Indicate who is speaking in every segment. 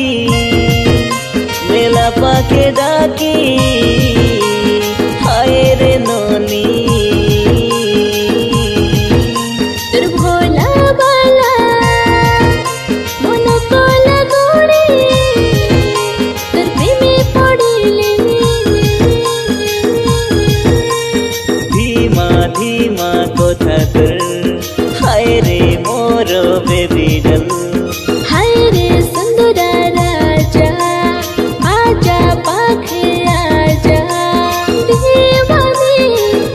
Speaker 1: आखी मेला पाके डाकी हाय रे ननी
Speaker 2: তোর ভোলা বালা মন কলা গড়ে তোর প্রেমে পড়িলে
Speaker 1: धीमा धीमा कोथा कर हाय रे मोर बेबी डल
Speaker 2: हाय रे सुंदरा राजा आजा पाखे आजा दीवानी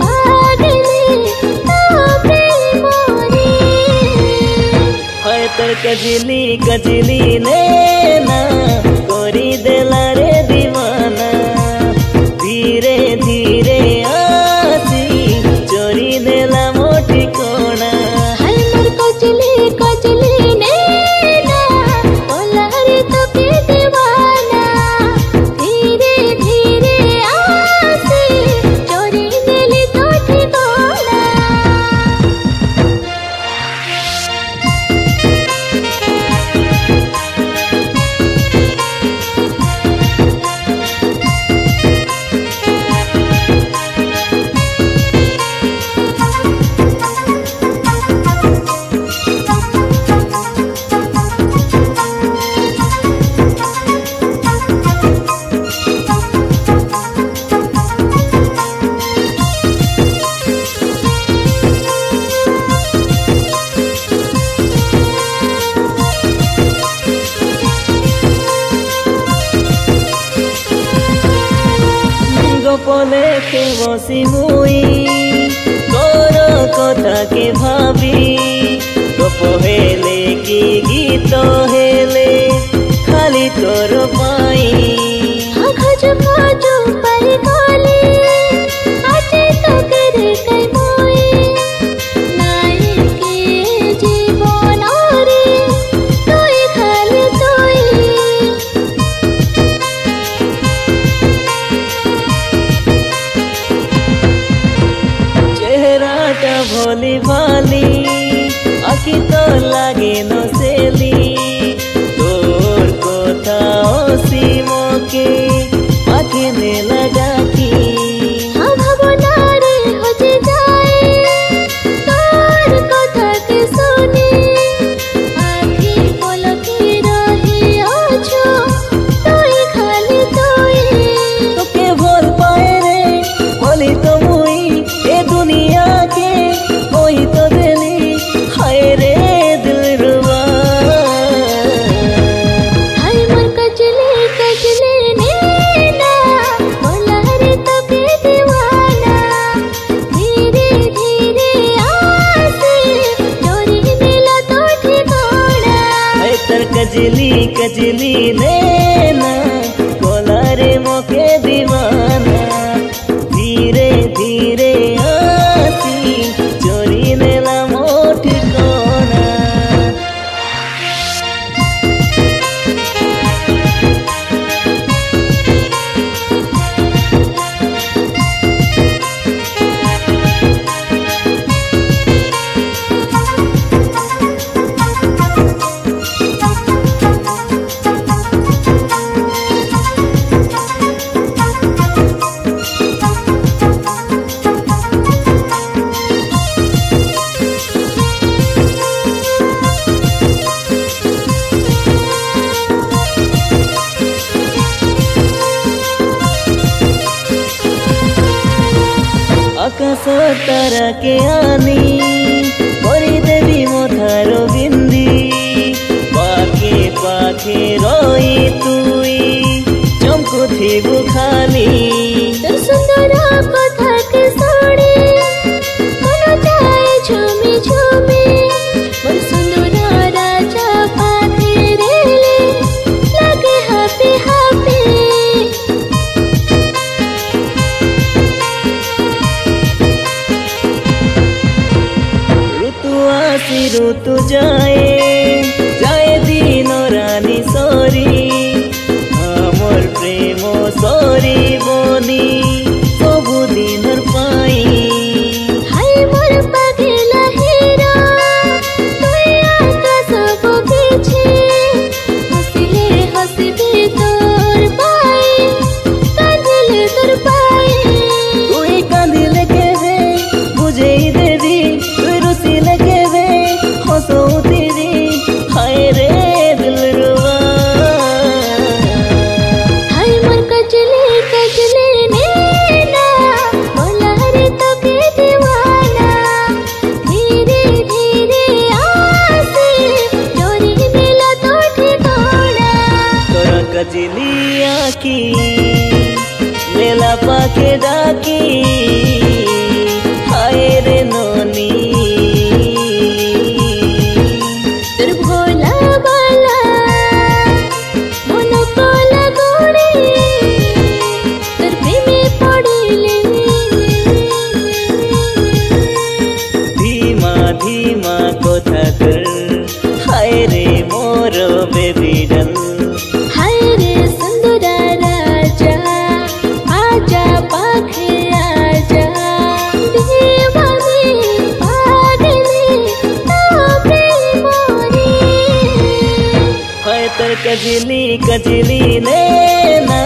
Speaker 2: पागले तो प्रेमोरी
Speaker 1: हाय तर कजली कजली नैना कोरी देला रे दीवाना धीरे धीरे आसी चोरी देला मोटी कोना
Speaker 2: हाय मोर कजली कजली नैना बोला रे तो के दीवाना धीरे धीरे आसे चोरी दिली तो ठिकाना
Speaker 1: गोपने के बसी मुई तोर कथा के भाबी गप हेले की गीत हेले खाली तोर पाई
Speaker 2: खज खजो पर गाली आते तो करे कई मोई नाई के जीवन रे तोई खाली तोई
Speaker 1: चेहराटा भोली भाली आखि तो लागे नसेली तोर कथा ओसी मोके आखि ने लगाकी
Speaker 2: हाँ भावना रे हजे जाए तोर कथा के सुनी आखी पलके रही अछो तोई खाली तोई
Speaker 1: तोके भोल पाए रे बोली तो मुई ए दुनिया के कोई तो दिली हाय रे दिलरुबा
Speaker 2: हाय मोर कजली कजली नैना बोला रे तो के दीवाना धीरे धीरे आसे चोरी दिला तो ठिकाना
Speaker 1: हाय तर कजली कजली नैना बोला रे मोके दीवाना धीरे धीरे आसी चोरी नेला मोटी कोना आकाश तारा के आनी करी देवी मोथारो बिंदी पाखे पाखे रोई तुई चमको थिबु खाली
Speaker 2: তোর সুন্দর কথা কে শুনে মন চায় ঝুমি ঝুমি মোর সুন্দর রাজা পাখি রেলে লাগে হাপি হাপি
Speaker 1: ऋतु आसी ऋतु जाए जाए दिन रानी सरी আমার প্রেম সরি বনি सबुदिनर पाई
Speaker 2: हाय मोर पागला हेरा तुई आकाश बगीचे हसिले हसिले कजली नैना बोला रे तो के दीवाना धीरे धीरे आसे चोरी दिला तो ठिकाना
Speaker 1: तोरा कजलिया की लेला पाके डाकी हाय रे नोनी
Speaker 2: তোর ভোলা বালা মন কলা গোড়ে তোর প্রেমে পড়িলে
Speaker 1: धीमा धीमा कोथा कर हाय रे मोर बेबी डल
Speaker 2: हाय रे सुंदरा राजा आजा पाखे आजा दीवाने पागले तो प्रेमोरे
Speaker 1: हाय तर कजली कजली नैना